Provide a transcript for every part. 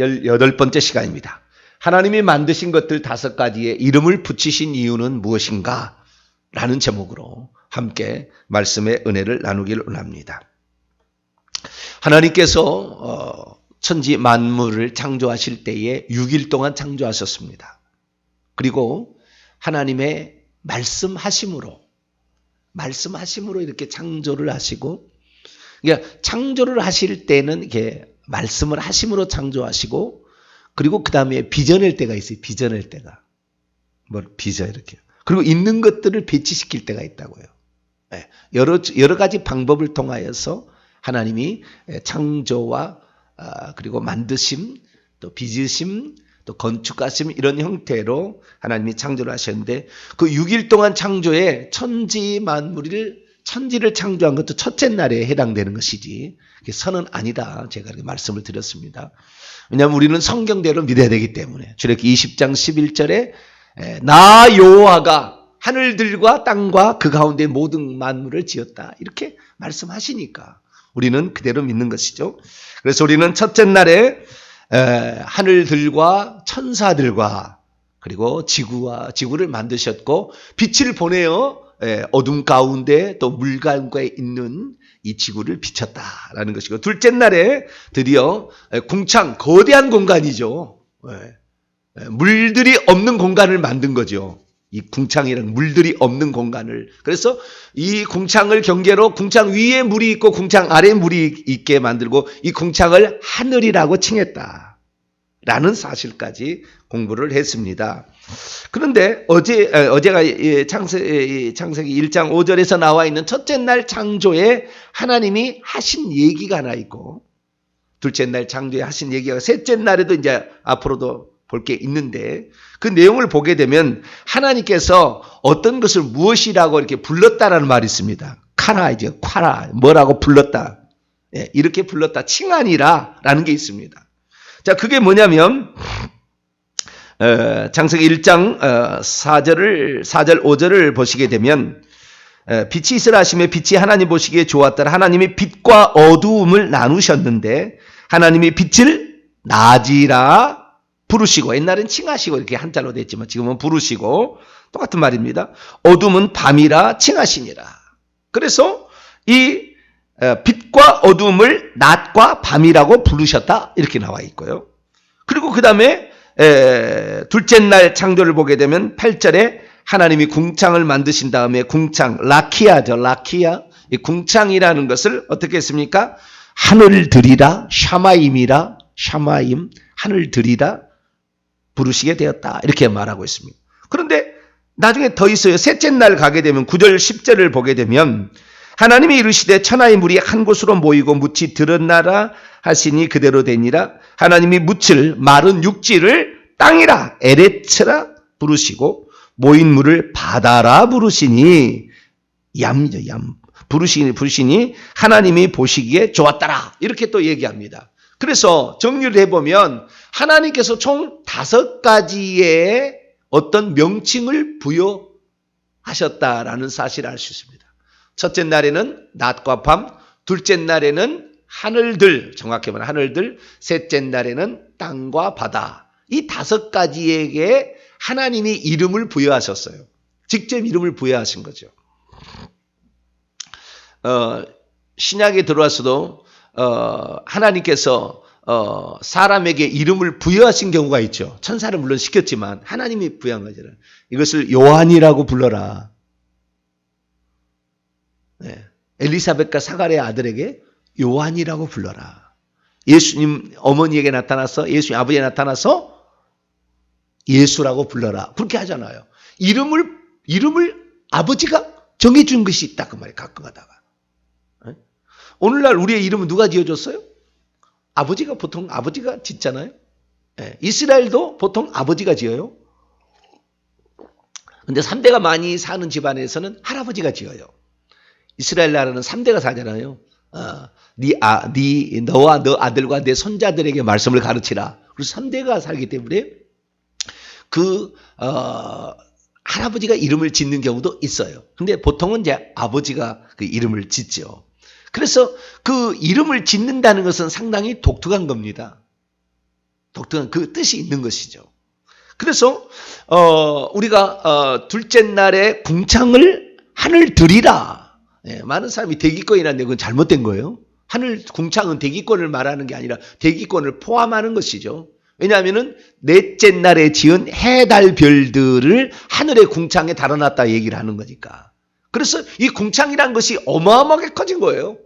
18번째 시간입니다. 하나님이 만드신 것들 5가지에 이름을 붙이신 이유는 무엇인가? 라는 제목으로 함께 말씀의 은혜를 나누기를 원합니다. 하나님께서 천지 만물을 창조하실 때에 6일 동안 창조하셨습니다. 그리고 하나님의 말씀하심으로 이렇게 창조를 하시고, 그러니까 창조를 하실 때는 이렇게 말씀을 하심으로 창조하시고, 그리고 그 다음에 빚어낼 때가 있어요. 빚어낼 때가. 빚어 이렇게. 그리고 있는 것들을 배치시킬 때가 있다고요. 여러 가지 방법을 통하여서 하나님이 창조와 그리고 만드심, 또 빚으심, 또 건축하심 이런 형태로 하나님이 창조를 하셨는데, 그 6일 동안 창조에 천지를 창조한 것도 첫째 날에 해당되는 것이지 선은 아니다. 제가 이렇게 말씀을 드렸습니다. 왜냐하면 우리는 성경대로 믿어야 되기 때문에. 출애굽기 20장 11절에 나 여호와가 하늘들과 땅과 그 가운데 모든 만물을 지었다. 이렇게 말씀하시니까 우리는 그대로 믿는 것이죠. 그래서 우리는 첫째 날에 하늘들과 천사들과 그리고 지구를 만드셨고, 빛을 보내어 어둠 가운데 또 물 가운데 있는 이 지구를 비쳤다라는 것이고, 둘째 날에 드디어 거대한 공간이죠. 물들이 없는 공간을 만든 거죠. 이 궁창이라는 물들이 없는 공간을. 그래서 이 궁창을 경계로 궁창 위에 물이 있고 궁창 아래에 물이 있게 만들고, 이 궁창을 하늘이라고 칭했다라는 사실까지 공부를 했습니다. 그런데 어제가 창세기 1장 5절에서 나와 있는 첫째 날 창조에 하나님이 하신 얘기가 하나 있고, 둘째 날 창조에 하신 얘기가 셋째 날에도 이제 앞으로도 볼 게 있는데, 그 내용을 보게 되면 하나님께서 어떤 것을 무엇이라고 이렇게 불렀다라는 말이 있습니다. 카라이죠. 뭐라고 불렀다. 이렇게 불렀다. 칭하니라라는 게 있습니다. 자, 그게 뭐냐면 창세기 1장 4절 5절을 보시게 되면, 빛이 있으라 하시며 빛이 하나님 보시기에 좋았더라. 하나님이 빛과 어두움을 나누셨는데 하나님이 빛을 낮이라 부르시고, 옛날엔 칭하시고 이렇게 한자로 됐지만 지금은 부르시고, 똑같은 말입니다. 어둠은 밤이라 칭하시니라. 그래서 이 빛과 어둠을 낮과 밤이라고 부르셨다 이렇게 나와 있고요. 그리고 그 다음에 둘째 날 창조를 보게 되면 8절에 하나님이 궁창을 만드신 다음에 궁창, 라키아죠. 라키아. 이 궁창이라는 것을 어떻게 했습니까? 하늘들이라, 샤마임, 하늘들이라 부르시게 되었다. 이렇게 말하고 있습니다. 그런데 나중에 더 있어요. 셋째 날 가게 되면 9절 10절을 보게 되면, 하나님이 이르시되 천하의 물이 한 곳으로 모이고 묻이 드러나라 하시니 그대로 되니라. 하나님이 묻을 마른 육지를 땅이라 에레츠라 부르시고, 모인 물을 바다라 부르시니, 얌이죠. 얌. 부르시니 하나님이 보시기에 좋았더라. 이렇게 또 얘기합니다. 그래서 정리를 해보면 하나님께서 총 5가지의 어떤 명칭을 부여하셨다라는 사실을 알 수 있습니다. 첫째 날에는 낮과 밤, 둘째 날에는 하늘들, 정확히 말하면 하늘들, 셋째 날에는 땅과 바다. 이 5가지에게 하나님이 이름을 부여하셨어요. 직접 이름을 부여하신 거죠. 신약에 들어와서도 하나님께서 사람에게 이름을 부여하신 경우가 있죠. 천사를 물론 시켰지만 하나님이 부여한 거잖아요. 이것을 요한이라고 불러라. 엘리사벳과 사가랴의 아들에게 요한이라고 불러라. 예수님 어머니에게 나타나서, 예수님 아버지에 나타나서 예수라고 불러라. 그렇게 하잖아요. 이름을 아버지가 정해준 것이 있다 그 말이에요. 가끔 가다가. 오늘날 우리의 이름은 누가 지어줬어요? 보통 아버지가 짓잖아요. 이스라엘도 보통 아버지가 지어요. 근데 3대가 많이 사는 집안에서는 할아버지가 지어요. 이스라엘 나라는 3대가 사잖아요. 너와 너 아들과 내 손자들에게 말씀을 가르치라. 그래서 3대가 살기 때문에 할아버지가 이름을 짓는 경우도 있어요. 근데 보통은 이제 아버지가 그 이름을 짓죠. 그래서 그 이름을 짓는다는 것은 상당히 독특한 겁니다. 독특한 그 뜻이 있는 것이죠. 그래서 우리가 둘째 날에 궁창을 하늘 들이라. 예, 많은 사람이 대기권이라는데 그건 잘못된 거예요. 하늘 궁창은 대기권을 말하는 게 아니라 대기권을 포함하는 것이죠. 왜냐하면은 넷째 날에 지은 해, 달, 별들을 하늘의 궁창에 달아놨다 얘기를 하는 거니까. 그래서 이 궁창이란 것이 어마어마하게 커진 거예요.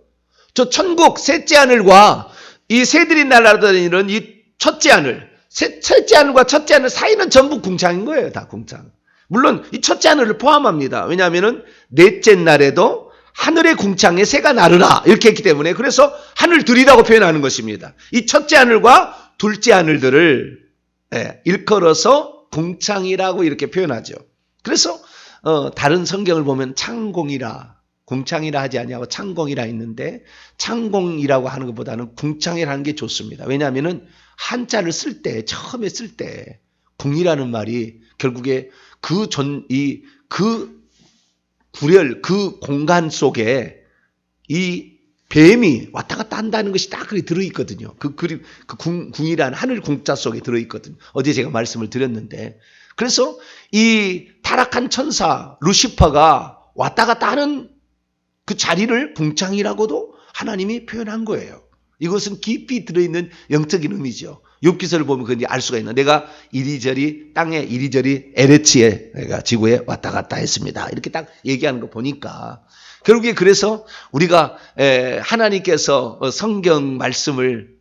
저 천국 셋째 하늘과 이 새들이 날아다니는 이 첫째 하늘, 셋째 하늘과 첫째 하늘 사이는 전부 궁창인 거예요. 다 궁창. 물론 이 첫째 하늘을 포함합니다. 왜냐하면은 넷째 날에도 하늘의 궁창에 새가 나르라 이렇게 했기 때문에 그래서 하늘 들이라고 표현하는 것입니다. 이 첫째 하늘과 둘째 하늘들을 일컬어서 궁창이라고 이렇게 표현하죠. 그래서 다른 성경을 보면 창공이라, 궁창이라 하지 아니하고 창공이라 했는데 창공이라고 하는 것보다는 궁창이라는 게 좋습니다. 왜냐하면은 한자를 쓸 때, 처음에 쓸 때 궁이라는 말이 결국에 그 구렬, 그 공간 속에 이 뱀이 왔다 갔다 한다는 것이 딱 그리 들어있거든요. 궁이라는 하늘 궁자 속에 들어있거든요. 어제 제가 말씀을 드렸는데. 그래서 이 타락한 천사, 루시퍼가 왔다 갔다 하는 그 자리를 궁창이라고도 하나님이 표현한 거예요. 이것은 깊이 들어있는 영적인 의미죠. 욥기서를 보면 그런지 알 수가 있나. 내가 이리저리 땅에 이리저리 에레치에 내가 지구에 왔다 갔다 했습니다. 이렇게 딱 얘기하는 거 보니까 결국에 그래서 우리가 하나님께서 성경 말씀을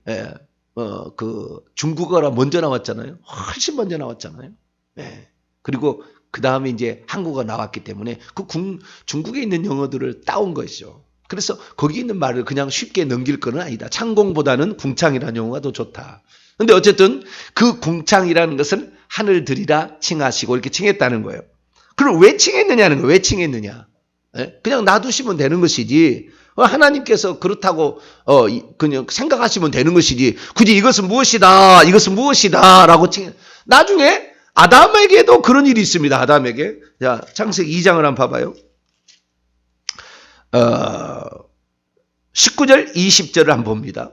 그 중국어라 먼저 나왔잖아요. 훨씬 먼저 나왔잖아요. 그리고 그 다음에 이제 한국어 나왔기 때문에 그 중국에 있는 영어들을 따온 것이죠. 그래서 거기 있는 말을 그냥 쉽게 넘길 건 아니다. 창공보다는 궁창이라는 용어가 더 좋다. 근데 어쨌든 그 궁창이라는 것은 하늘 들이라 칭하시고 이렇게 칭했다는 거예요. 그럼 왜 칭했느냐는 거예요. 왜 칭했느냐. 그냥 놔두시면 되는 것이지. 하나님께서 그렇다고 그냥 생각하시면 되는 것이지. 굳이 이것은 무엇이다. 이것은 무엇이다. 라고 나중에 아담에게도 그런 일이 있습니다. 아담에게. 자, 창세기 2장을 한번 봐봐요. 19절 20절을 한번 봅니다.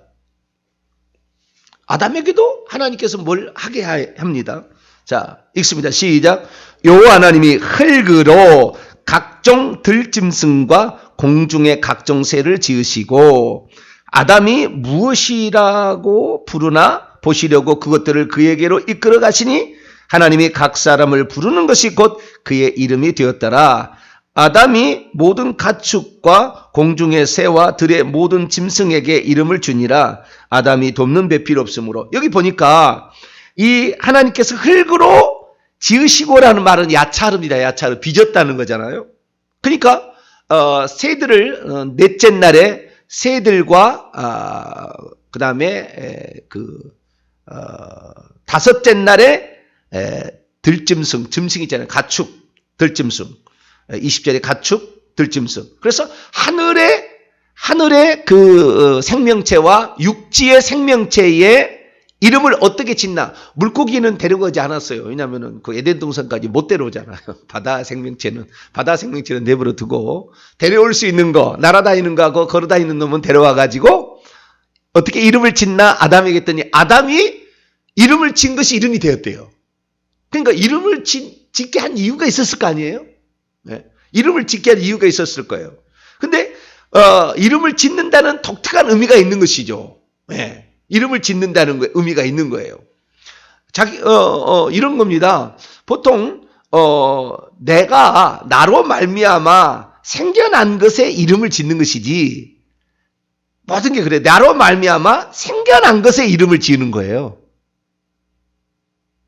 아담에게도 하나님께서 뭘 하게 합니다. 자, 읽습니다. 시작. 여호와 하나님이 흙으로 각종 들짐승과 공중의 각종 새를 지으시고 아담이 무엇이라고 부르나 보시려고 그것들을 그에게로 이끌어 가시니 하나님이 각 사람을 부르는 것이 곧 그의 이름이 되었더라. 아담이 모든 가축과 공중의 새와 들의 모든 짐승에게 이름을 주니라. 아담이 돕는 배 필요 없으므로. 여기 보니까 이 하나님께서 흙으로 지으시고라는 말은 야차름이다. 야차름. 빚었다는 거잖아요. 그러니까 새들을 넷째 날에 새들과 그 다음에 다섯째 날에 들짐승, 짐승 있잖아요. 가축, 들짐승. 20절에 가축, 들짐승. 그래서 하늘의 그 생명체와 육지의 생명체의 이름을 어떻게 짓나? 물고기는 데려가지 않았어요. 왜냐하면 그 에덴 동산까지 못 데려오잖아요. 바다 생명체는 내버려 두고 데려올 수 있는 거, 날아다니는 거하고 걸어다니는 놈은 데려와 가지고 어떻게 이름을 짓나? 아담에게 했더니 아담이 이름을 진 것이 이름이 되었대요. 그러니까 이름을 짓게 한 이유가 있었을 거 아니에요? 네. 이름을 짓게 한 이유가 있었을 거예요. 근데 이름을 짓는다는 독특한 의미가 있는 것이죠. 네. 이름을 짓는다는 의미가 있는 거예요. 이런 겁니다. 보통 내가 나로 말미암아 생겨난 것에 이름을 짓는 것이지 모든 게 그래. 나로 말미암아 생겨난 것에 이름을 지으는 거예요.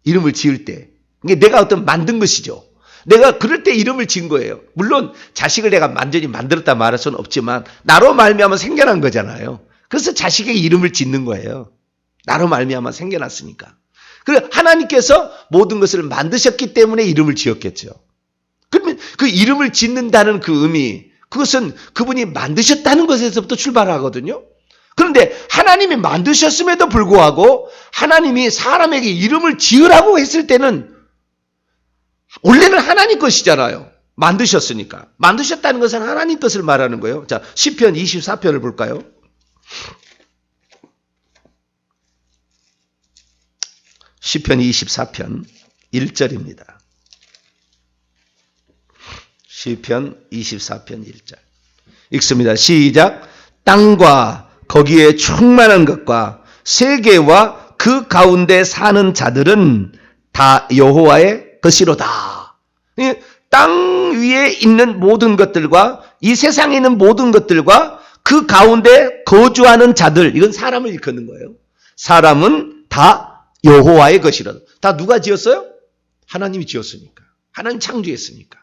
이름을 지을 때. 이게 내가 어떤 만든 것이죠. 내가 그럴 때 이름을 지은 거예요. 물론 자식을 내가 완전히 만들었다 말할 수는 없지만 나로 말미암아 생겨난 거잖아요. 그래서 자식의 이름을 짓는 거예요. 나로 말미암아 생겨났으니까. 그래 하나님께서 모든 것을 만드셨기 때문에 이름을 지었겠죠. 그러면 그 이름을 짓는다는 그 의미, 그것은 그분이 만드셨다는 것에서부터 출발하거든요. 그런데 하나님이 만드셨음에도 불구하고 하나님이 사람에게 이름을 지으라고 했을 때는 원래는 하나님 것이잖아요. 만드셨으니까. 만드셨다는 것은 하나님 것을 말하는 거예요. 자, 시편 24편을 볼까요? 시편 24편 1절입니다. 시편 24편 1절. 읽습니다. 시작. 땅과 거기에 충만한 것과 세계와 그 가운데 사는 자들은 다 여호와의 것이로다. 땅 위에 있는 모든 것들과 이 세상에 있는 모든 것들과 그 가운데 거주하는 자들, 이건 사람을 일컫는 거예요. 사람은 다 여호와의 것이로다. 다 누가 지었어요? 하나님이 지었으니까. 하나님 창조했으니까.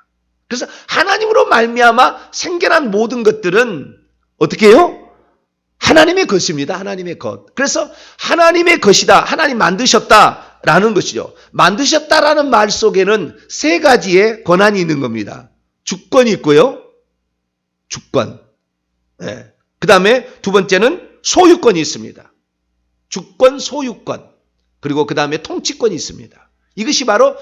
그래서 하나님으로 말미암아 생겨난 모든 것들은 어떻게 해요? 하나님의 것입니다. 하나님의 것. 그래서 하나님의 것이다. 하나님 만드셨다라는 것이죠. 만드셨다라는 말 속에는 세 가지의 권한이 있는 겁니다. 주권이 있고요. 주권. 네. 그 다음에 두 번째는 소유권이 있습니다. 주권, 소유권. 그리고 그 다음에 통치권이 있습니다. 이것이 바로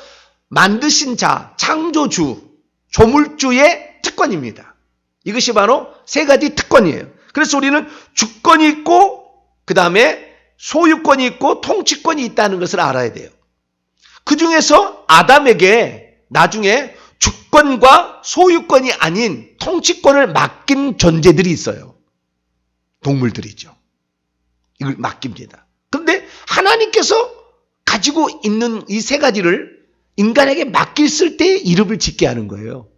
만드신 자, 창조주, 조물주의 특권입니다. 이것이 바로 세 가지 특권이에요. 그래서 우리는 주권이 있고 그 다음에 소유권이 있고 통치권이 있다는 것을 알아야 돼요. 그 중에서 아담에게 나중에 주권과 소유권이 아닌 통치권을 맡긴 존재들이 있어요. 동물들이죠. 이걸 맡깁니다. 그런데 하나님께서 가지고 있는 이 세 가지를 인간에게 맡겼을 때 이름을 짓게 하는 거예요.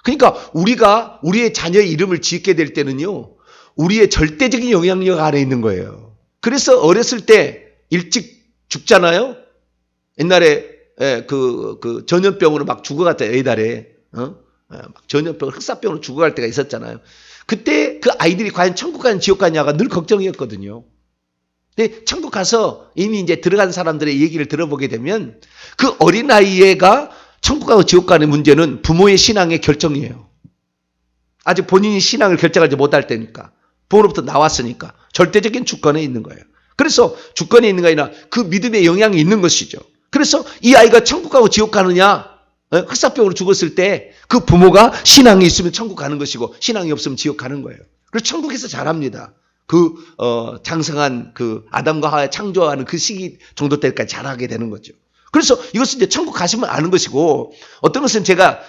그러니까 우리가 우리의 자녀의 이름을 짓게 될 때는요, 우리의 절대적인 영향력 아래 있는 거예요. 그래서 어렸을 때 일찍 죽잖아요. 옛날에 그 전염병으로 막 죽어갔다 애달에 막 전염병, 흑사병으로 죽어갈 때가 있었잖아요. 그때 그 아이들이 과연 천국 가냐 지옥 가냐가 늘 걱정이었거든요. 근데 천국 가서 이미 이제 들어간 사람들의 얘기를 들어보게 되면 그 어린아이가 천국 가고 지옥 가는 문제는 부모의 신앙의 결정이에요. 아직 본인이 신앙을 결정하지 못할 때니까. 부모로부터 나왔으니까. 절대적인 주권에 있는 거예요. 그래서 주권에 있는 게 아니라 그 믿음의 영향이 있는 것이죠. 그래서 이 아이가 천국 가고 지옥 가느냐, 흑사병으로 죽었을 때 그 부모가 신앙이 있으면 천국 가는 것이고 신앙이 없으면 지옥 가는 거예요. 그래서 천국에서 잘합니다. 장성한 아담과 하와의 창조하는 그 시기 정도 때까지 잘하게 되는 거죠. 그래서 이것은 이제 천국 가시면 아는 것이고, 어떤 것은 제가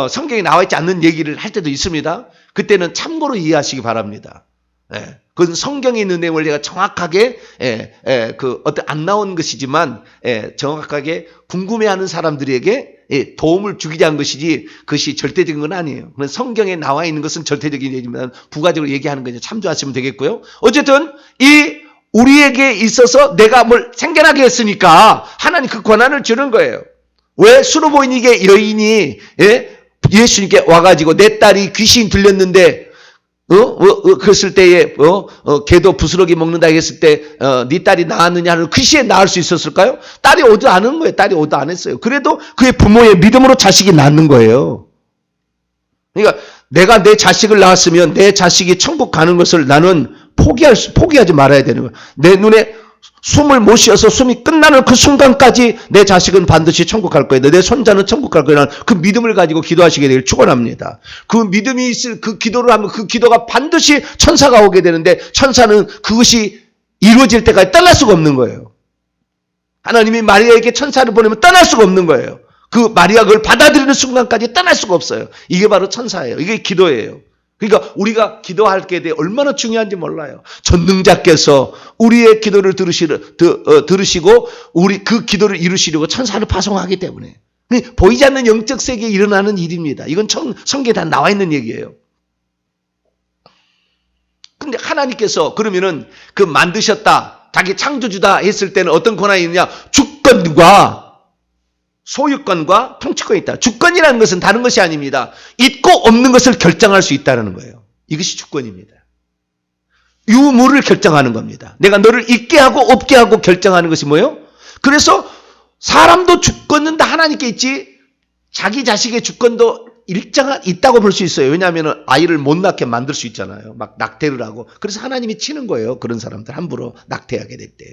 성경에 나와 있지 않는 얘기를 할 때도 있습니다. 그때는 참고로 이해하시기 바랍니다. 그건 성경에 있는 내용을 제가 정확하게 안 나온 것이지만 정확하게 궁금해하는 사람들에게 도움을 주기 위한 것이지 그것이 절대적인 건 아니에요. 성경에 나와 있는 것은 절대적인 얘기지만 부가적으로 얘기하는 거 참조하시면 되겠고요. 어쨌든 우리에게 있어서 내가 뭘 생겨나게 했으니까 하나님 그 권한을 주는 거예요. 왜 수로보이니게 여인이 예수님께 와가지고 내 딸이 귀신 들렸는데 그랬을 때에 개도 부스러기 먹는다 했을 때 네 딸이 낳았느냐 하는 귀신에 낳을 수 있었을까요? 딸이 오도 안 한 거예요. 딸이 오도 안 했어요. 그래도 그의 부모의 믿음으로 자식이 낳는 거예요. 그러니까 내가 내 자식을 낳았으면 내 자식이 천국 가는 것을 나는 포기하지 말아야 되는 거예요. 내 눈에 숨을 못 쉬어서 숨이 끝나는 그 순간까지 내 자식은 반드시 천국 갈 거예요. 내 손자는 천국 갈 거예요. 그 믿음을 가지고 기도하시게 되길 축원합니다. 그 믿음이 있을 그 기도를 하면 그 기도가 반드시 천사가 오게 되는데 천사는 그것이 이루어질 때까지 떠날 수가 없는 거예요. 하나님이 마리아에게 천사를 보내면 떠날 수가 없는 거예요. 그 마리아가 그걸 받아들이는 순간까지 떠날 수가 없어요. 이게 바로 천사예요. 이게 기도예요. 그러니까 우리가 기도할 게 대해 얼마나 중요한지 몰라요. 전능자께서 우리의 기도를 들으시고 우리 그 기도를 이루시려고 천사를 파송하기 때문에 보이지 않는 영적 세계에 일어나는 일입니다. 이건 성경에 다 나와 있는 얘기예요. 근데 하나님께서 그러면은 그 만드셨다, 자기 창조주다 했을 때는 어떤 권한이 있느냐? 주권과 소유권과 통치권이 있다. 주권이라는 것은 다른 것이 아닙니다. 있고 없는 것을 결정할 수 있다는 거예요. 이것이 주권입니다. 유무를 결정하는 겁니다. 내가 너를 있게 하고 없게 하고 결정하는 것이 뭐예요? 그래서 사람도 주권은 다 하나님께 있지 자기 자식의 주권도 있다고 볼 수 있어요. 왜냐하면 아이를 못 낳게 만들 수 있잖아요. 막 낙태를 하고. 그래서 하나님이 치는 거예요. 그런 사람들 함부로 낙태하게 될 때.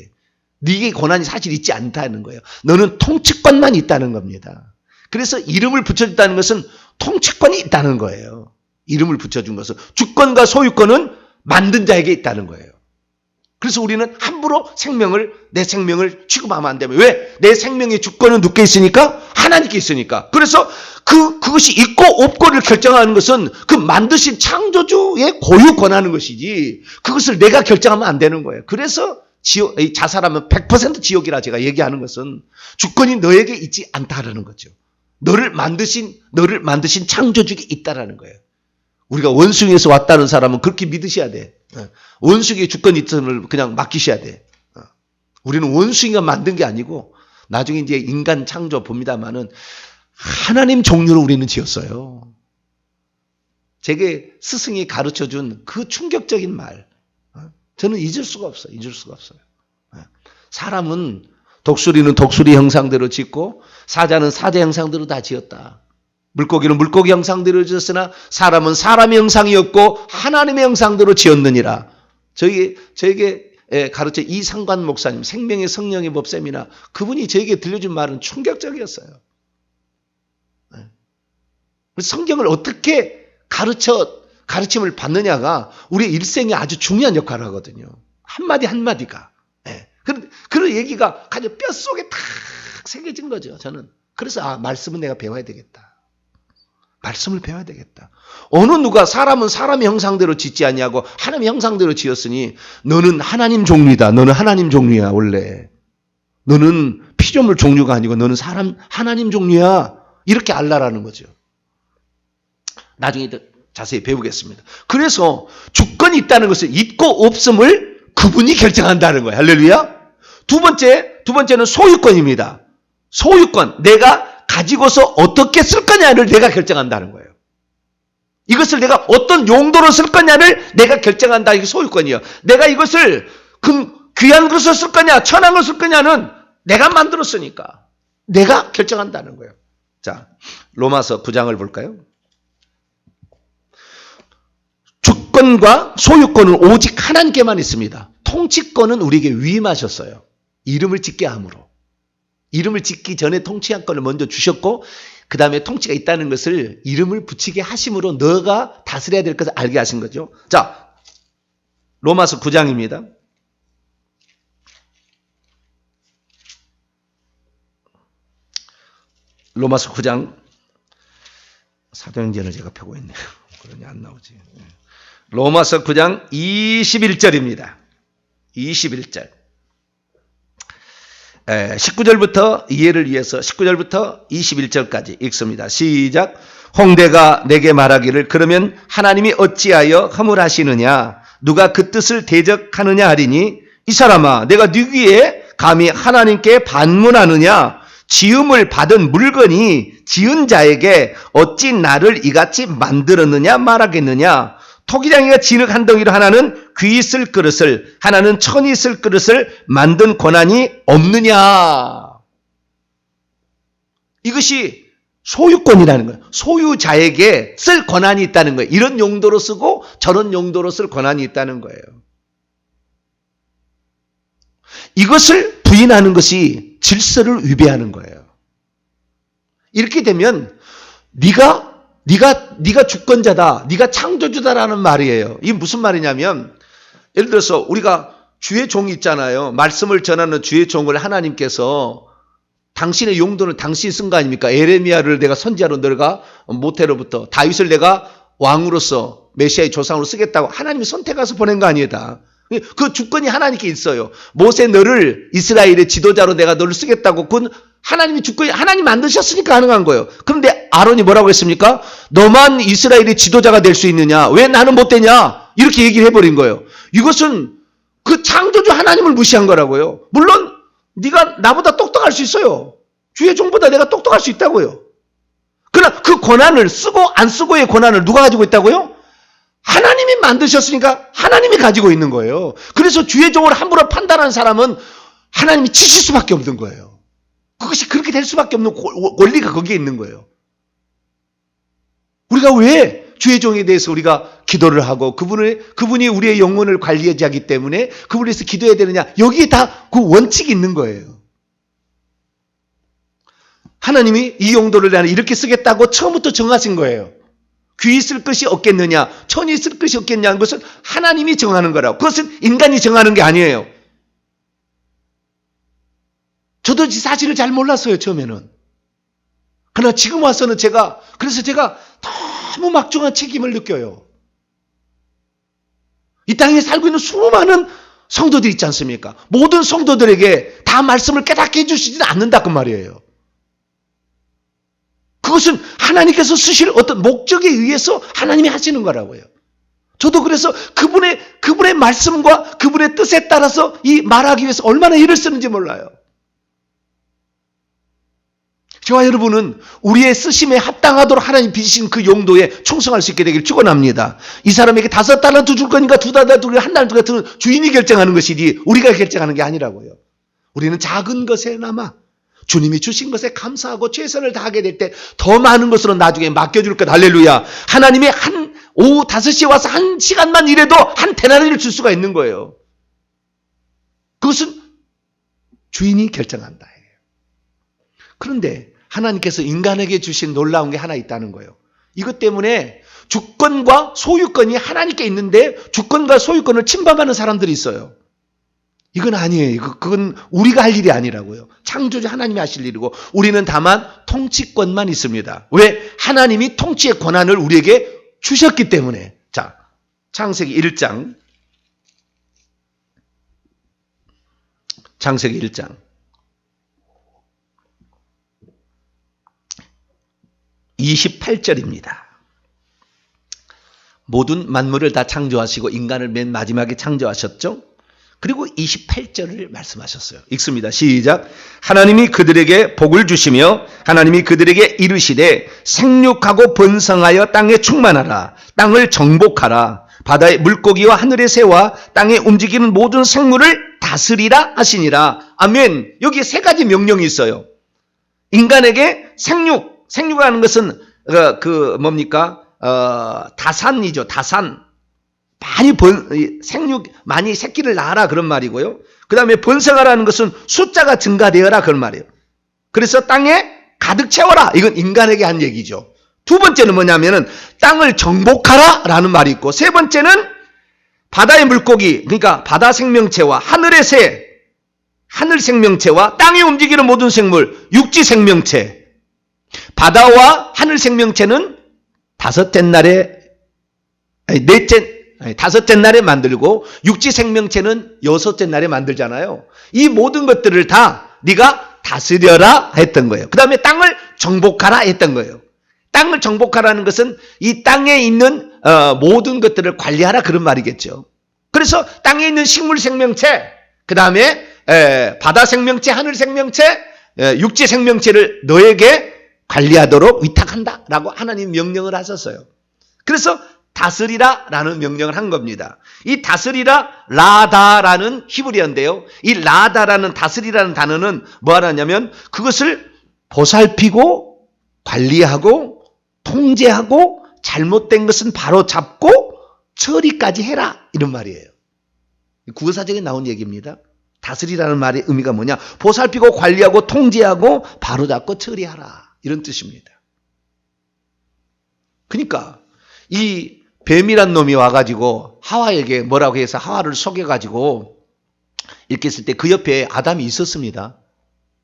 네게 권한이 사실 있지 않다는 거예요. 너는 통치권만 있다는 겁니다. 그래서 이름을 붙여줬다는 것은 통치권이 있다는 거예요. 이름을 붙여준 것은 주권과 소유권은 만든 자에게 있다는 거예요. 그래서 우리는 함부로 내 생명을 취급하면 안 되면, 왜? 내 생명의 주권은 누구께 있으니까? 하나님께 있으니까. 그래서 그것이 있고 없고를 결정하는 것은 그 만드신 창조주의 고유 권하는 것이지, 그것을 내가 결정하면 안 되는 거예요. 그래서 자살하면 100% 지옥이라 제가 얘기하는 것은 주권이 너에게 있지 않다라는 거죠. 너를 만드신 창조주가 있다라는 거예요. 우리가 원숭이에서 왔다는 사람은 그렇게 믿으셔야 돼. 원숭이의 주권이 있음을 그냥 맡기셔야 돼. 우리는 원숭이가 만든 게 아니고 나중에 이제 인간 창조 봅니다만은 하나님 종류로 우리는 지었어요. 제게 스승이 가르쳐준 그 충격적인 말, 저는 잊을 수가 없어요. 사람은 독수리는 독수리 형상대로 짓고 사자는 사자 형상대로 다 지었다. 물고기는 물고기 형상대로 지었으나 사람은 사람의 형상이었고 하나님의 형상대로 지었느니라. 저에게 가르쳐 이상관 목사님, 생명의 성령의 법 세미나, 그분이 저에게 들려준 말은 충격적이었어요. 성경을 어떻게 가르침을 받느냐가 우리의 일생에 아주 중요한 역할을 하거든요. 한마디 한마디가. 그런 얘기가 그냥 뼛속에 탁 새겨진 거죠, 저는. 그래서 말씀은 내가 배워야 되겠다. 말씀을 배워야 되겠다. 어느 누가 사람은 사람의 형상대로 짓지 아니하고 하나님의 형상대로 지었으니 너는 하나님 종류다. 너는 하나님 종류야 원래. 너는 피조물 종류가 아니고 너는 하나님 종류야. 이렇게 알라라는 거죠. 나중에 자세히 배우겠습니다. 그래서 주권이 있다는 것을 있고 없음을 그분이 결정한다는 거예요. 할렐루야. 두 번째는 소유권입니다. 소유권. 내가 가지고서 어떻게 쓸 거냐를 내가 결정한다는 거예요. 이것을 내가 어떤 용도로 쓸 거냐를 내가 결정한다. 이게 소유권이에요. 내가 이것을 귀한 것을 쓸 거냐, 천한 것을 쓸 거냐는 내가 만들었으니까 내가 결정한다는 거예요. 자, 로마서 9장을 볼까요? 주권과 소유권은 오직 하나님께만 있습니다. 통치권은 우리에게 위임하셨어요. 이름을 짓게 함으로. 이름을 짓기 전에 통치권을 먼저 주셨고 그 다음에 통치가 있다는 것을 이름을 붙이게 하심으로 너가 다스려야 될 것을 알게 하신 거죠. 자, 로마서 9장입니다. 로마서 9장 사도행전을 제가 펴고 있네요. 그러니 안 나오지. 로마서 9장 21절입니다. 21절. 19절부터 이해를 위해서 19절부터 21절까지 읽습니다. 시작. 홍대가 내게 말하기를 그러면 하나님이 어찌하여 허물하시느냐 누가 그 뜻을 대적하느냐 하리니 이 사람아 내가 누구에 감히 하나님께 반문하느냐 지음을 받은 물건이 지은 자에게 어찌 나를 이같이 만들었느냐 말하겠느냐 토기장이가 진흙 한 덩이로 하나는 귀 있을 그릇을 하나는 천이 있을 그릇을 만든 권한이 없느냐. 이것이 소유권이라는 거예요. 소유자에게 쓸 권한이 있다는 거예요. 이런 용도로 쓰고 저런 용도로 쓸 권한이 있다는 거예요. 이것을 부인하는 것이 질서를 위배하는 거예요. 이렇게 되면 네가 주권자다. 네가 창조주다라는 말이에요. 이게 무슨 말이냐면 예를 들어서 우리가 주의 종이 있잖아요. 말씀을 전하는 주의 종을 하나님께서 당신의 용도는 당신이 쓴 거 아닙니까? 에레미야를 내가 선지자로 너가 모태로부터 다윗을 내가 왕으로서 메시아의 조상으로 쓰겠다고 하나님이 선택해서 보낸 거 아니에다. 그 주권이 하나님께 있어요. 모세 너를 이스라엘의 지도자로 내가 너를 쓰겠다고 그건 하나님이 주권이 하나님 만드셨으니까 가능한 거예요. 그런데 아론이 뭐라고 했습니까? 너만 이스라엘의 지도자가 될 수 있느냐? 왜 나는 못 되냐? 이렇게 얘기를 해버린 거예요. 이것은 그 창조주 하나님을 무시한 거라고요. 물론 네가 나보다 똑똑할 수 있어요. 주의 종보다 내가 똑똑할 수 있다고요. 그러나 그 권한을 쓰고 안 쓰고의 권한을 누가 가지고 있다고요? 하나님이 만드셨으니까 하나님이 가지고 있는 거예요. 그래서 주의 종을 함부로 판단하는 사람은 하나님이 치실 수밖에 없는 거예요. 그것이 그렇게 될 수밖에 없는 원리가 거기에 있는 거예요. 우리가 왜 주의 종에 대해서 우리가 기도를 하고 그분이 우리의 영혼을 관리하기 때문에 그분을 위해서 기도해야 되느냐. 여기에 다 그 원칙이 있는 거예요. 하나님이 이 용도를 나는 이렇게 쓰겠다고 처음부터 정하신 거예요. 귀 있을 것이 없겠느냐, 천이 있을 것이 없겠냐는 것은 하나님이 정하는 거라고. 그것은 인간이 정하는 게 아니에요. 저도 이 사실을 잘 몰랐어요, 처음에는. 그러나 지금 와서는 그래서 제가 너무 막중한 책임을 느껴요. 이 땅에 살고 있는 수많은 성도들 있지 않습니까? 모든 성도들에게 다 말씀을 깨닫게 해주시지는 않는다, 그 말이에요. 그것은 하나님께서 쓰실 어떤 목적에 의해서 하나님이 하시는 거라고요. 저도 그래서 그분의 말씀과 그분의 뜻에 따라서 이 말하기 위해서 얼마나 일을 쓰는지 몰라요. 저와 여러분은 우리의 쓰심에 합당하도록 하나님 빚으신 그 용도에 충성할 수 있게 되길 축원합니다. 이 사람에게 5달란트 줄 거니까 2달란트, 1달란트 같은 주인이 결정하는 것이지 우리가 결정하는 게 아니라고요. 우리는 작은 것에나마 주님이 주신 것에 감사하고 최선을 다하게 될 때 더 많은 것으로 나중에 맡겨줄 것. 할렐루야. 하나님이 오후 5시에 와서 1시간만 일해도 한 데나리를 줄 수가 있는 거예요. 그것은 주인이 결정한다. 그런데 하나님께서 인간에게 주신 놀라운 게 하나 있다는 거예요. 이것 때문에 주권과 소유권이 하나님께 있는데 주권과 소유권을 침범하는 사람들이 있어요. 이건 아니에요. 그건 우리가 할 일이 아니라고요. 창조주 하나님이 하실 일이고 우리는 다만 통치권만 있습니다. 왜? 하나님이 통치의 권한을 우리에게 주셨기 때문에. 자, 창세기 1장. 창세기 1장. 28절입니다. 모든 만물을 다 창조하시고 인간을 맨 마지막에 창조하셨죠? 그리고 28절을 말씀하셨어요. 읽습니다. 시작. 하나님이 그들에게 복을 주시며 하나님이 그들에게 이르시되 생육하고 번성하여 땅에 충만하라. 땅을 정복하라. 바다의 물고기와 하늘의 새와 땅에 움직이는 모든 생물을 다스리라 하시니라. 아멘. 여기에 3가지 명령이 있어요. 인간에게 생육하는 것은 뭡니까? 다산이죠. 다산. 많이 새끼를 낳아라 그런 말이고요. 그 다음에 번성하라는 것은 숫자가 증가되어라 그런 말이에요. 그래서 땅에 가득 채워라. 이건 인간에게 한 얘기죠. 2번째는 뭐냐면은 땅을 정복하라 라는 말이 있고, 3번째는 바다의 물고기, 그러니까 바다 생명체와 하늘의 새, 하늘 생명체와 땅에 움직이는 모든 생물, 육지 생명체. 바다와 하늘 생명체는 다섯째 날에 만들고 육지 생명체는 6째 날에 만들잖아요. 이 모든 것들을 다 네가 다스려라 했던 거예요. 그 다음에 땅을 정복하라 했던 거예요. 땅을 정복하라는 것은 이 땅에 있는 모든 것들을 관리하라 그런 말이겠죠. 그래서 땅에 있는 식물 생명체, 그 다음에 바다 생명체, 하늘 생명체, 육지 생명체를 너에게 관리하도록 위탁한다 라고 하나님 명령을 하셨어요. 그래서 다스리라 라는 명령을 한 겁니다. 이 다스리라, 라다라는 히브리어인데요. 이 라다라는 다스리라는 단어는 뭐 하냐면 그것을 보살피고 관리하고 통제하고 잘못된 것은 바로 잡고 처리까지 해라 이런 말이에요. 국어사전에 나온 얘기입니다. 다스리라는 말의 의미가 뭐냐? 보살피고 관리하고 통제하고 바로 잡고 처리하라 이런 뜻입니다. 그러니까 이 뱀이란 놈이 와가지고 하와에게 뭐라고 해서 하와를 속여가지고 이렇게 했을 때 그 옆에 아담이 있었습니다.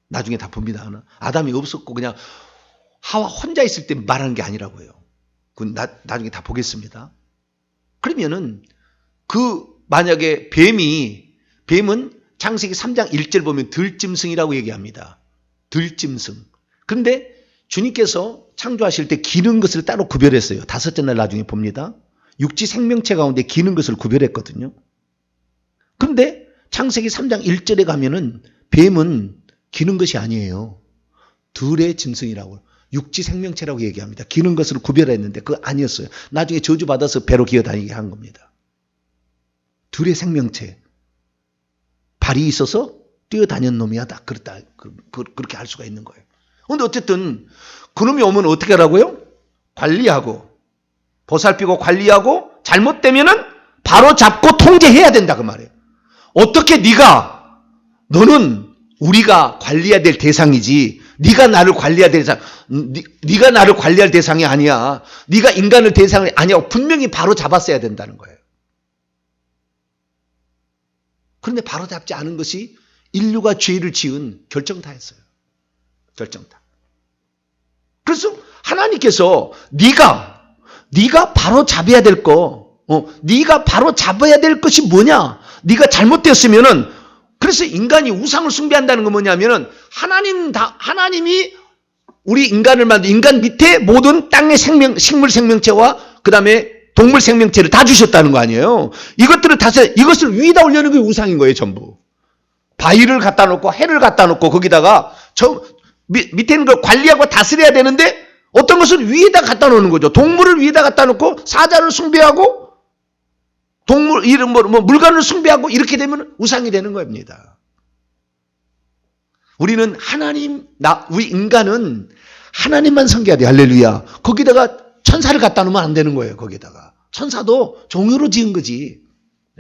나중에 다 봅니다. 아담이 없었고 그냥 하와 혼자 있을 때 말하는 게 아니라고요. 그건 나중에 다 보겠습니다. 그러면은 만약에 뱀은 창세기 3장 1절 보면 들짐승이라고 얘기합니다. 들짐승. 그런데 주님께서 창조하실 때 기는 것을 따로 구별했어요. 5째 날 나중에 봅니다. 육지 생명체 가운데 기는 것을 구별했거든요. 그런데 창세기 3장 1절에 가면은 뱀은 기는 것이 아니에요. 들의 짐승이라고, 육지 생명체라고 얘기합니다. 기는 것을 구별했는데 그거 아니었어요. 나중에 저주받아서 배로 기어다니게 한 겁니다. 들의 생명체. 발이 있어서 뛰어다니는 놈이야. 다 그렇다. 그렇게 할 수가 있는 거예요. 그런데 어쨌든 그놈이 오면 어떻게 하라고요? 관리하고 보살피고 관리하고 잘못되면은 바로 잡고 통제해야 된다 그 말이에요. 어떻게 너는 우리가 관리해야 될 대상이지 네가 나를 관리할 대상, 네가 나를 관리할 대상이 아니야. 네가 인간을 대상이 아니야. 분명히 바로 잡았어야 된다는 거예요. 그런데 바로 잡지 않은 것이 인류가 죄를 지은 결정타였어요. 결정타. 그래서 하나님께서 네가 바로 잡아야 될 네가 바로 잡아야 될 것이 뭐냐? 네가 잘못됐으면은, 그래서 인간이 우상을 숭배한다는 건 뭐냐면은 하나님이 우리 인간을 만든 인간 밑에 모든 땅의 식물 생명체와 그 다음에 동물 생명체를 다 주셨다는 거 아니에요. 이것들을 이것을 위에다 올려놓은 게 우상인 거예요, 전부. 바위를 갖다 놓고 해를 갖다 놓고 거기다가 밑에 있는 걸 관리하고 다스려야 되는데 어떤 것은 위에다 갖다 놓는 거죠. 동물을 위에다 갖다 놓고 사자를 숭배하고 물건을 숭배하고 이렇게 되면 우상이 되는 겁니다. 우리는 우리 인간은 하나님만 섬겨야 돼요. 할렐루야. 거기다가 천사를 갖다 놓으면 안 되는 거예요. 거기다가. 천사도 종으로 지은 거지.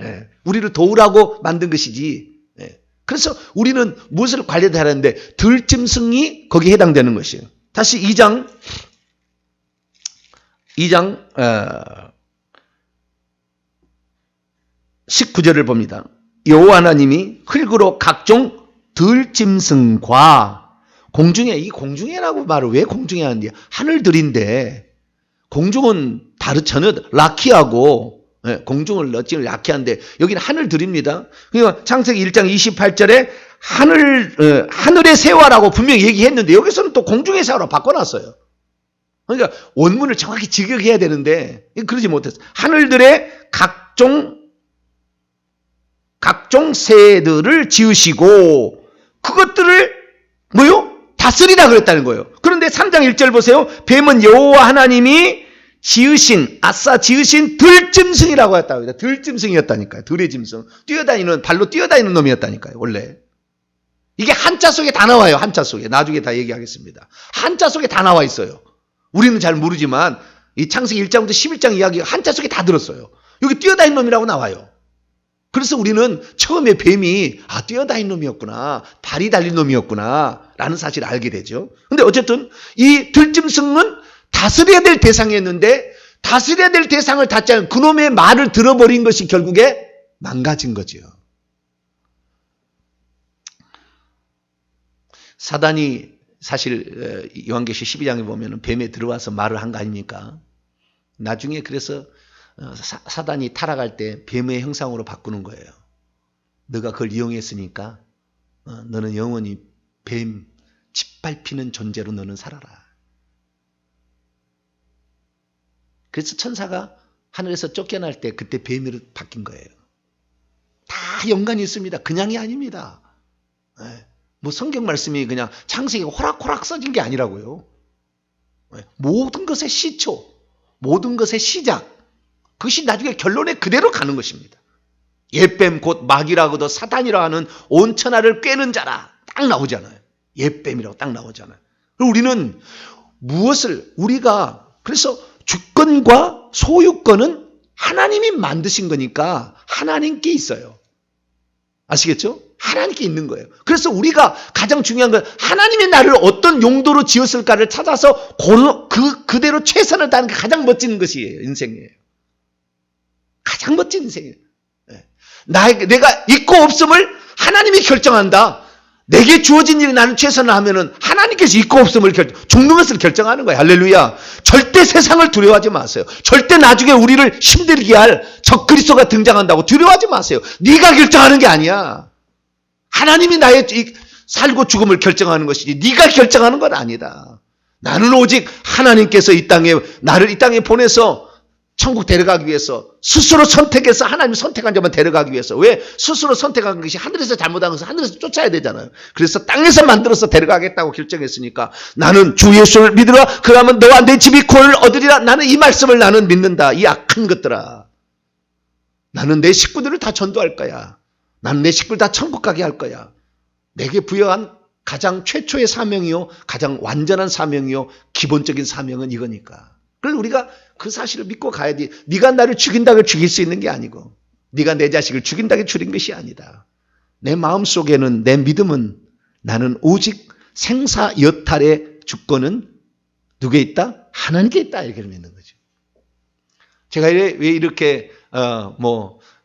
예. 우리를 도우라고 만든 것이지. 예. 그래서 우리는 무엇을 관리해야 하는데 들짐승이 거기에 해당되는 것이에요. 다시 2장 19절을 봅니다. 여호와 하나님이 흙으로 각종 들짐승과 공중에, 이 공중에라고 말을 왜 공중에 하는데, 하늘들인데 공중은 전혀 라키하고, 공중을 어찌 라키한데 여기는 하늘들입니다. 그러니까 창세기 1장 28절에 하늘의 새와라고 분명히 얘기했는데 여기서는 또 공중의 새와로 바꿔놨어요. 그러니까 원문을 정확히 직역해야 되는데 그러지 못했어요. 하늘들의 각종 새들을 지으시고 그것들을 다스리라 그랬다는 거예요. 그런데 3장 1절 보세요. 뱀은 여호와 하나님이 지으신 들짐승이라고 했다고 합니다. 들짐승이었다니까요. 들의 짐승. 발로 뛰어다니는 놈이었다니까요. 원래. 이게 한자 속에 다 나와요. 한자 속에. 나중에 다 얘기하겠습니다. 한자 속에 다 나와 있어요. 우리는 잘 모르지만 이 창세기 1장부터 11장 이야기가 한자 속에 다 들었어요. 여기 뛰어다니는 놈이라고 나와요. 그래서 우리는 처음에 뱀이 뛰어다니는 놈이었구나, 발이 달린 놈이었구나 라는 사실을 알게 되죠. 근데 어쨌든 이 들짐승은 다스려야 될 대상이었는데 다스려야 될 대상을 닫지 않은 그놈의 말을 들어버린 것이 결국에 망가진 거죠. 사단이 사실 요한계시 12장에 보면 뱀에 들어와서 말을 한 거 아닙니까? 나중에 그래서 사단이 타락할 때 뱀의 형상으로 바꾸는 거예요. 너가 그걸 이용했으니까 너는 영원히 뱀 짓밟히는 존재로 너는 살아라. 그래서 천사가 하늘에서 쫓겨날 때 그때 뱀으로 바뀐 거예요. 다 연관이 있습니다. 그냥이 아닙니다. 뭐 성경 말씀이 그냥 창세기 호락호락 써진 게 아니라고요. 모든 것의 시초, 모든 것의 시작, 그것이 나중에 결론에 그대로 가는 것입니다. 옛뱀 곧 마귀라고도 사단이라 하는 온 천하를 꿰는 자라 딱 나오잖아요. 옛뱀이라고 딱 나오잖아요. 우리는 그래서 주권과 소유권은 하나님이 만드신 거니까 하나님께 있어요. 아시겠죠? 하나님께 있는 거예요. 그래서 우리가 가장 중요한 건 하나님이 나를 어떤 용도로 지었을까를 찾아서 그대로 최선을 다하는 게 가장 멋진 것이에요. 인생이에요. 가장 멋진 인생이에요. 내가 있고 없음을 하나님이 결정한다. 내게 주어진 일이 나는 최선을 하면은 하나님께서 있고 없음을 죽는 것을 결정하는 거예요. 할렐루야. 절대 세상을 두려워하지 마세요. 절대 나중에 우리를 힘들게 할 적그리스도가 등장한다고 두려워하지 마세요. 네가 결정하는 게 아니야. 하나님이 나의 살고 죽음을 결정하는 것이지 네가 결정하는 건 아니다. 나는 오직 하나님께서 나를 이 땅에 보내서 천국 데려가기 위해서 스스로 선택해서 하나님이 선택한 자만 데려가기 위해서. 왜? 스스로 선택한 것이 하늘에서 잘못한 것은 하늘에서 쫓아야 되잖아요. 그래서 땅에서 만들어서 데려가겠다고 결정했으니까 나는 주 예수를 믿으라. 그러면 너와 내 집이 구원을 얻으리라. 나는 이 말씀을 나는 이 악한 것들아. 나는 내 식구들을 다 전도할 거야. 나는 내 식구를 다 천국 가게 할 거야. 내게 부여한 가장 최초의 사명이요, 가장 완전한 사명이요, 기본적인 사명은 이거니까. 그걸 우리가 그 사실을 믿고 가야 돼. 네가 나를 죽인다고 죽일 수 있는 게 아니고 네가 내 자식을 죽인다고 죽인 것이 아니다. 내 마음속에는 내 믿음은 나는 오직 생사 여탈의 주권은 누구에 있다? 하나님께 있다. 이렇게 믿는 거죠. 제가 왜 이렇게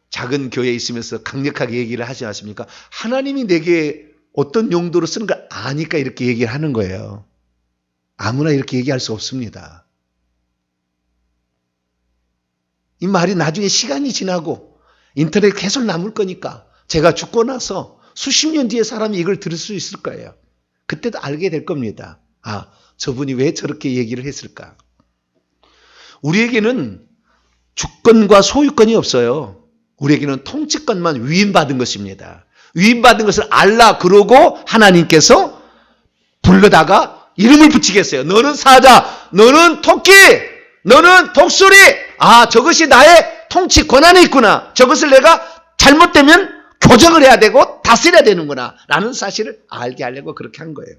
작은 교회에 있으면서 강력하게 얘기를 하지 않습니까? 하나님이 내게 어떤 용도로 쓰는 걸 아니까 이렇게 얘기를 하는 거예요. 아무나 이렇게 얘기할 수 없습니다. 이 말이 나중에 시간이 지나고 인터넷 계속 남을 거니까 제가 죽고 나서 수십 년 뒤에 사람이 이걸 들을 수 있을 거예요. 그때도 알게 될 겁니다. 아, 저분이 왜 저렇게 얘기를 했을까? 우리에게는 주권과 소유권이 없어요. 우리에게는 통치권만 위임받은 것입니다. 위임받은 것을 알라 그러고 하나님께서 불러다가 이름을 붙이겠어요. 너는 사자, 너는 토끼, 너는 독수리. 아, 저것이 나의 통치 권한에 있구나. 저것을 내가 잘못되면 교정을 해야 되고 다스려야 되는구나 라는 사실을 알게 하려고 그렇게 한 거예요.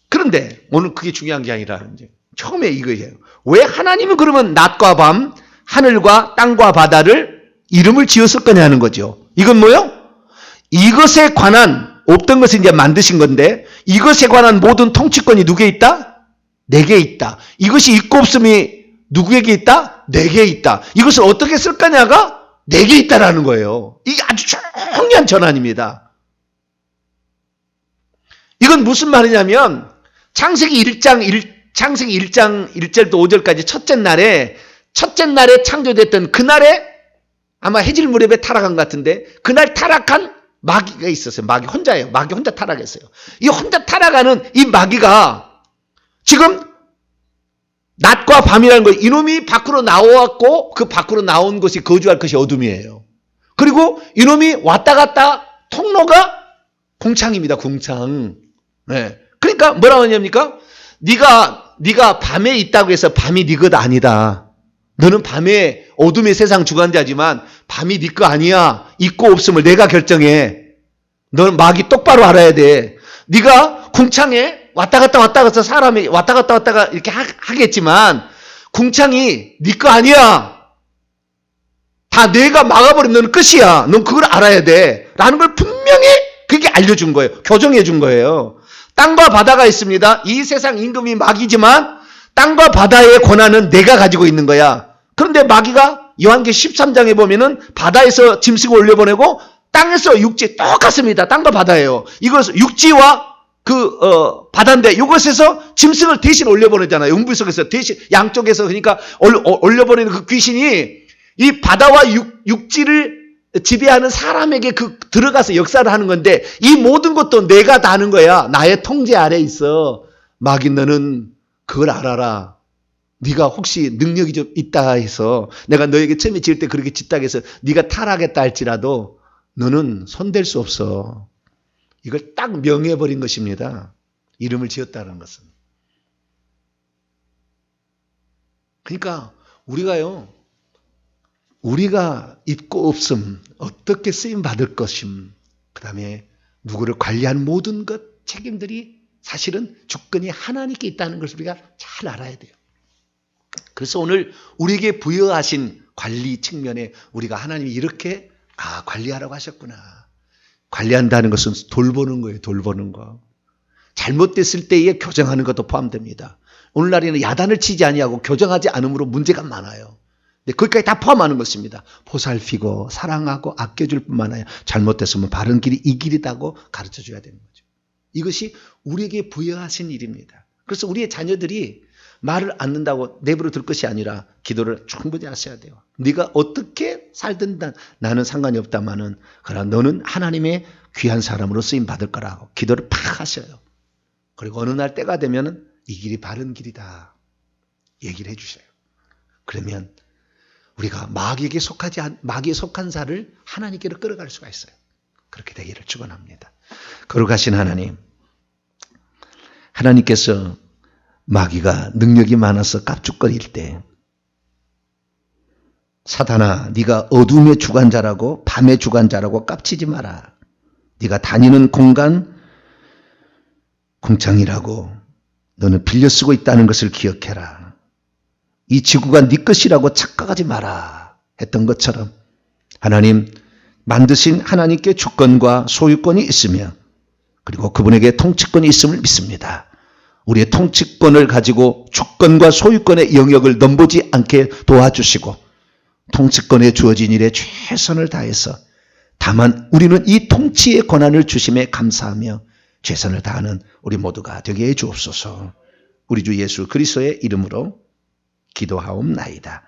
그런데 오늘 그게 중요한 게 아니라 이제 처음에 이거예요. 왜 하나님은 그러면 낮과 밤, 하늘과 땅과 바다를 이름을 지었을 거냐는 거죠. 이건 뭐요? 이것에 관한, 없던 것을 이제 만드신 건데 이것에 관한 모든 통치권이 누구에 있다? 내게 있다. 이것이 있고 없음이 누구에게 있다? 내게 있다. 이것을 어떻게 쓸 거냐가 내게 있다라는 거예요. 이게 아주 중요한 전환입니다. 이건 무슨 말이냐면 창세기 1장 1절부터 5절까지 첫째 날에 창조됐던 그날에 아마 해질 무렵에 타락한 것 같은데 그날 타락한 마귀가 있었어요. 마귀 혼자예요. 마귀 혼자 타락했어요. 이 혼자 타락하는 이 마귀가 지금 낮과 밤이라는 거, 이놈이 밖으로 나왔고 그 밖으로 나온 것이 거주할 것이 어둠이에요. 그리고 이놈이 왔다 갔다 통로가 공창입니다. 공창. 네. 그러니까 뭐라고 하냐니까 네가 밤에 있다고 해서 밤이 네 것 아니다. 너는 밤에 어둠의 세상 주관자지만 밤이 네 거 아니야. 있고 없음을 내가 결정해. 너는 마귀 똑바로 알아야 돼. 네가 궁창에 왔다 갔다 사람이 왔다 갔다 이렇게 하겠지만 궁창이 네 거 아니야. 다 내가 막아버리면 너는 끝이야. 넌 그걸 알아야 돼. 라는 걸 분명히 그게 알려준 거예요. 교정해 준 거예요. 땅과 바다가 있습니다. 이 세상 임금이 마귀지만 땅과 바다의 권한은 내가 가지고 있는 거야. 그런데 마귀가 요한계시록 13장에 보면은 바다에서 짐승을 올려보내고 땅에서 육지 똑같습니다. 땅과 바다예요. 이것은 육지와 바다인데 이것에서 짐승을 대신 올려보내잖아요. 음부 속에서 대신 양쪽에서 그러니까 올려보내는 그 귀신이 이 바다와 육지를 지배하는 사람에게 들어가서 역사를 하는 건데 이 모든 것도 내가 다 하는 거야. 나의 통제 아래 있어. 마귀 너는 그걸 알아라. 네가 혹시 능력이 좀 있다 해서 내가 너에게 처음에 지을 때 그렇게 짓다 해서 네가 타락했다 할지라도 너는 손댈 수 없어. 이걸 딱 명해버린 것입니다. 이름을 지었다는 것은. 그러니까 우리가 있고 없음, 어떻게 쓰임 받을 것임, 그 다음에 누구를 관리하는 모든 것 책임들이 사실은 주권이 하나님께 있다는 것을 우리가 잘 알아야 돼요. 그래서 오늘 우리에게 부여하신 관리 측면에 우리가 하나님이 이렇게 관리하라고 하셨구나. 관리한다는 것은 돌보는 거예요. 돌보는 거. 잘못됐을 때에 교정하는 것도 포함됩니다. 오늘날에는 야단을 치지 아니하고 교정하지 않음으로 문제가 많아요. 근데 거기까지 다 포함하는 것입니다. 보살피고 사랑하고 아껴줄 뿐만 아니라 잘못됐으면 바른 길이 이 길이다고 가르쳐줘야 되는 거죠. 이것이 우리에게 부여하신 일입니다. 그래서 우리의 자녀들이 말을 안 듣는다고 내버려 둘 것이 아니라 기도를 충분히 하셔야 돼요. 네가 어떻게 살든 나는 상관이 없다마는 그러나 너는 하나님의 귀한 사람으로 쓰임 받을 거라고 기도를 팍 하셔요. 그리고 어느 날 때가 되면 이 길이 바른 길이다 얘기를 해주셔요. 그러면 우리가 마귀에 속한 자를 하나님께로 끌어갈 수가 있어요. 그렇게 되기를 축원합니다. 거룩하신 하나님께서 마귀가 능력이 많아서 깝죽거릴 때 사탄아 네가 어둠의 주관자라고 밤의 주관자라고 깝치지 마라. 네가 다니는 공간 공창이라고 너는 빌려 쓰고 있다는 것을 기억해라. 이 지구가 네 것이라고 착각하지 마라 했던 것처럼 하나님 만드신 하나님께 주권과 소유권이 있으며 그리고 그분에게 통치권이 있음을 믿습니다. 우리의 통치권을 가지고 주권과 소유권의 영역을 넘보지 않게 도와주시고 통치권에 주어진 일에 최선을 다해서 다만 우리는 이 통치의 권한을 주심에 감사하며 최선을 다하는 우리 모두가 되게 해 주옵소서. 우리 주 예수 그리스도의 이름으로 기도하옵나이다.